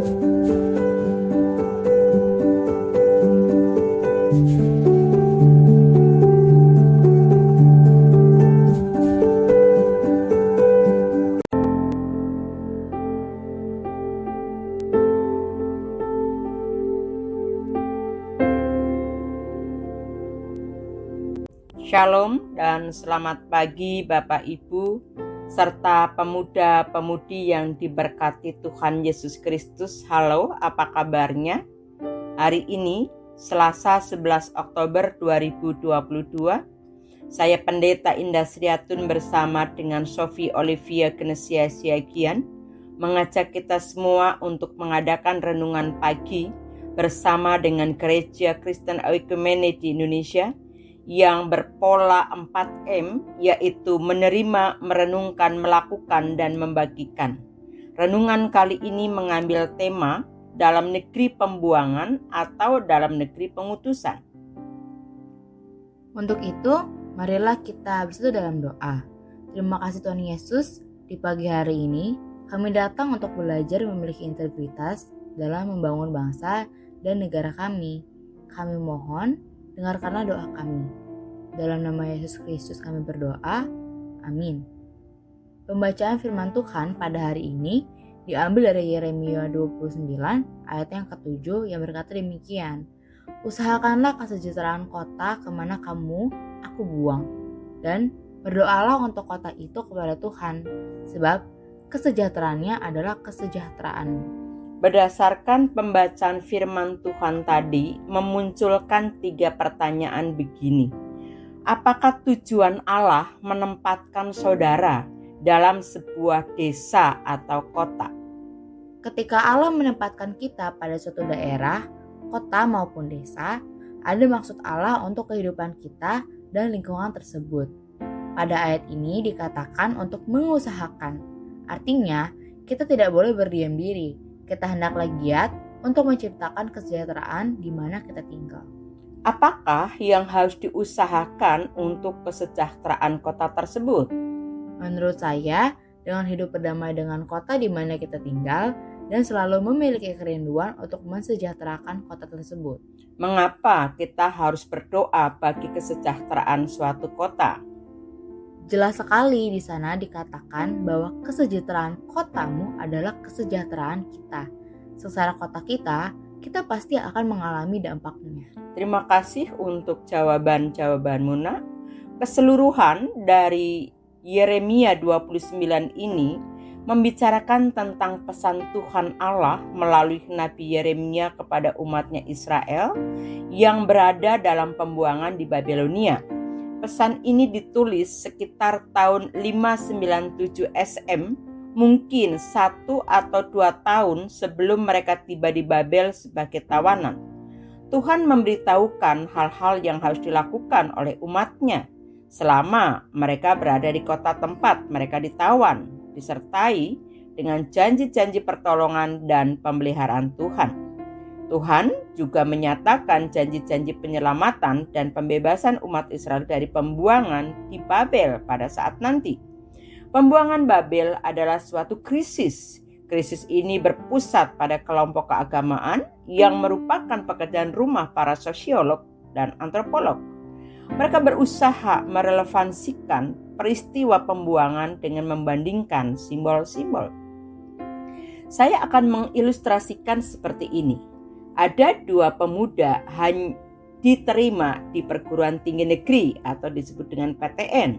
Shalom dan selamat pagi Bapak Ibu serta pemuda-pemudi yang diberkati Tuhan Yesus Kristus. Halo, apa kabarnya? Hari ini Selasa 11 Oktober 2022, saya Pendeta Indah Sriatun bersama dengan Sophie Olivia Genesia Siagian mengajak kita semua untuk mengadakan renungan pagi bersama dengan Gereja Kristen Oikumene di Indonesia yang berpola 4M, yaitu menerima, merenungkan, melakukan, dan membagikan. Renungan kali ini mengambil tema dalam negeri pembuangan atau dalam negeri pengutusan. Untuk itu, marilah kita bersatu dalam doa. Terima kasih Tuhan Yesus, di pagi hari ini kami datang untuk belajar memiliki integritas dalam membangun bangsa dan negara kami. Kami mohon, dengarkanlah doa kami. Dalam nama Yesus Kristus kami berdoa. Amin. Pembacaan firman Tuhan pada hari ini diambil dari Yeremia 29 ayat yang ke-7 yang berkata demikian. Usahakanlah kesejahteraan kota kemana aku buang, dan berdoalah untuk kota itu kepada Tuhan, sebab kesejahteraannya adalah kesejahteraanmu. Berdasarkan pembacaan firman Tuhan tadi, memunculkan 3 pertanyaan begini. Apakah tujuan Allah menempatkan saudara dalam sebuah desa atau kota? Ketika Allah menempatkan kita pada suatu daerah, kota maupun desa, ada maksud Allah untuk kehidupan kita dan lingkungan tersebut. Pada ayat ini dikatakan untuk mengusahakan. Artinya, kita tidak boleh berdiam diri. Kita hendaklah giat untuk menciptakan kesejahteraan di mana kita tinggal. Apakah yang harus diusahakan untuk kesejahteraan kota tersebut? Menurut saya, dengan hidup berdamai dengan kota di mana kita tinggal dan selalu memiliki kerinduan untuk mensejahterakan kota tersebut. Mengapa kita harus berdoa bagi kesejahteraan suatu kota? Jelas sekali di sana dikatakan bahwa kesejahteraan kotamu adalah kesejahteraan kita. Sengsara kota kita pasti akan mengalami dampaknya. Terima kasih untuk jawaban-jawabanmu, Nak. Keseluruhan dari Yeremia 29 ini membicarakan tentang pesan Tuhan Allah melalui Nabi Yeremia kepada umatnya Israel yang berada dalam pembuangan di Babilonia. Pesan ini ditulis sekitar tahun 597 SM, mungkin 1 atau 2 tahun sebelum mereka tiba di Babel sebagai tawanan. Tuhan memberitahukan hal-hal yang harus dilakukan oleh umatnya selama mereka berada di kota tempat mereka ditawan, disertai dengan janji-janji pertolongan dan pemeliharaan Tuhan. Tuhan juga menyatakan janji-janji penyelamatan dan pembebasan umat Israel dari pembuangan di Babel pada saat nanti. Pembuangan Babel adalah suatu krisis. Krisis ini berpusat pada kelompok keagamaan yang merupakan pekerjaan rumah para sosiolog dan antropolog. Mereka berusaha merelevansikan peristiwa pembuangan dengan membandingkan simbol-simbol. Saya akan mengilustrasikan seperti ini. Ada 2 pemuda diterima di perguruan tinggi negeri atau disebut dengan PTN,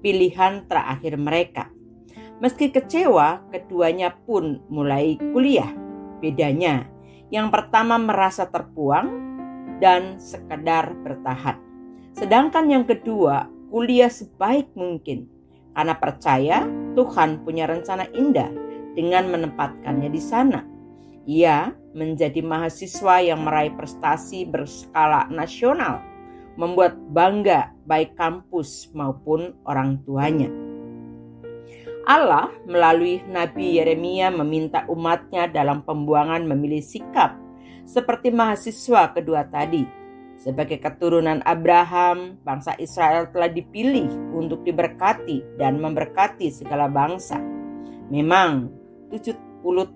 pilihan terakhir mereka. Meski kecewa, keduanya pun mulai kuliah. Bedanya, yang pertama merasa terbuang dan sekedar bertahan. Sedangkan yang kedua, kuliah sebaik mungkin karena percaya Tuhan punya rencana indah dengan menempatkannya di sana. Ia menjadi mahasiswa yang meraih prestasi berskala nasional, membuat bangga baik kampus maupun orang tuanya. Allah melalui Nabi Yeremia meminta umatnya dalam pembuangan memilih sikap seperti mahasiswa kedua tadi. Sebagai keturunan Abraham, bangsa Israel telah dipilih untuk diberkati dan memberkati segala bangsa. Memang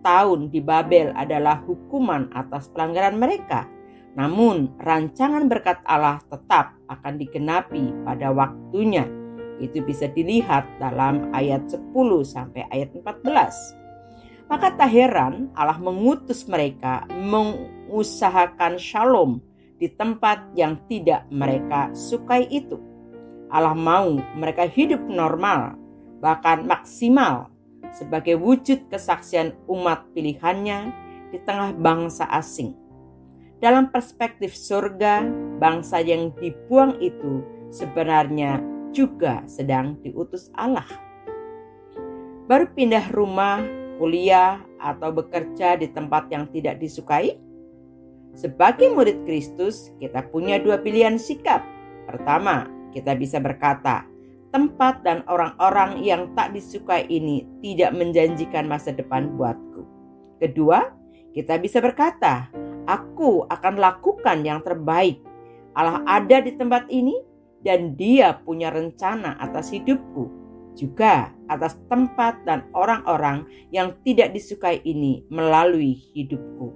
tahun di Babel adalah hukuman atas pelanggaran mereka. Namun rancangan berkat Allah tetap akan digenapi pada waktunya. Itu bisa dilihat dalam ayat 10 sampai ayat 14. Maka tak heran Allah mengutus mereka mengusahakan shalom di tempat yang tidak mereka sukai itu. Allah mau mereka hidup normal, bahkan maksimal, sebagai wujud kesaksian umat pilihannya di tengah bangsa asing. Dalam perspektif surga, bangsa yang dibuang itu sebenarnya juga sedang diutus Allah. Baru pindah rumah, kuliah, atau bekerja di tempat yang tidak disukai? Sebagai murid Kristus, kita punya dua pilihan sikap. Pertama, kita bisa berkata, tempat dan orang-orang yang tak disukai ini tidak menjanjikan masa depan buatku. Kedua, kita bisa berkata, aku akan lakukan yang terbaik. Allah ada di tempat ini dan Dia punya rencana atas hidupku, juga atas tempat dan orang-orang yang tidak disukai ini melalui hidupku.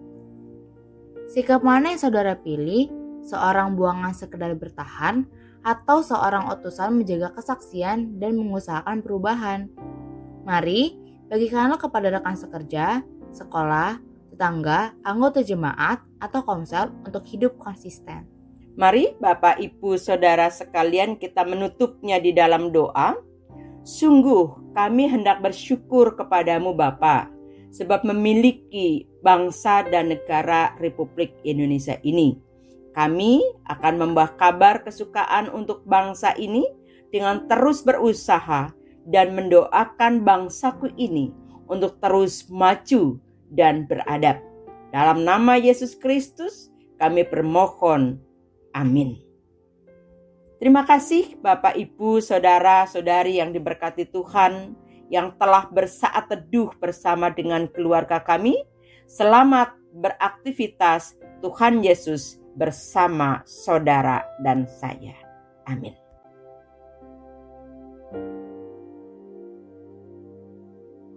Sikap mana yang saudara pilih? Seorang buangan sekedar bertahan atau seorang utusan menjaga kesaksian dan mengusahakan perubahan? Mari bagikanlah kepada rekan sekerja, sekolah, tetangga, anggota jemaat, atau komsel untuk hidup konsisten. Mari Bapak, Ibu, Saudara sekalian kita menutupnya di dalam doa. Sungguh kami hendak bersyukur kepadamu Bapa, sebab memiliki bangsa dan negara Republik Indonesia ini. Kami akan membawa kabar kesukaan untuk bangsa ini dengan terus berusaha dan mendoakan bangsaku ini untuk terus maju dan beradab. Dalam nama Yesus Kristus kami bermohon. Amin. Terima kasih Bapak, Ibu, Saudara-saudari yang diberkati Tuhan, yang telah bersaat teduh bersama dengan keluarga kami. Selamat beraktivitas. Tuhan Yesus bersama saudara dan saya. Amin.